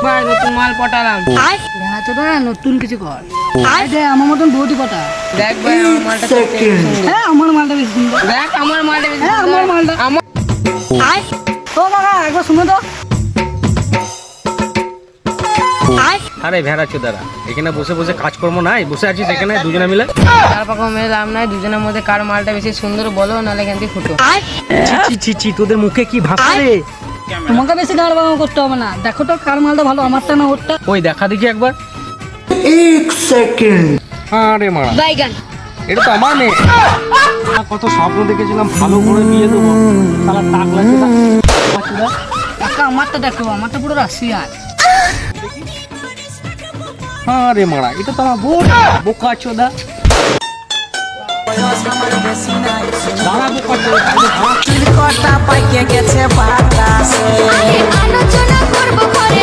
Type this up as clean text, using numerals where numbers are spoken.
ভাই নতুন মাল পটালাম। ভেড়াচোদা নতুন কিছু কর। আমার মতন বউটি পটা। দেখ ভাই আমার মালটা তো হ্যাঁ আমার মালটা বেশি সুন্দর। দেখ আমার মালটা বেশি হ্যাঁ আমার মালটা। আমার ও কাকা একবার শুনো তো। আরে ভেড়া চোদারা, এখানে বসে বসে কাজকর্ম নাই, বসে আছিস এখানে দুজনে মিলে। তার পাকা মেয়ে লাভ নাই, দুজনের মধ্যে কার মালটা বেশি সুন্দর বলো, নাহলে এখান থেকে ফুটো। ছি ছি ছি, তোদের মুখে কি ভাষা রে? তোমাকে বেশি গাড় বাঙা করতে হবে না, দেখো তো কার মালটা ভালো, আমারটা না ওরটা। ওই দেখা দেখি একবার। আরে মারা, বাইগান এটা তো আমার মেয়ে। কত স্বপ্ন দেখেছিলাম ভালো করে বিয়ে দেবো, শালা টাকলা চোদা। কাকা আমারটা দেখো, আমারটা পুরো রাশিয়ান। আরে মারা, এটা তো আমার বোকা চোদা। দাঁড়া বোকা চোদা, কটা পাইকে গেছে বাতাসে আলোচনা করবো ঘরে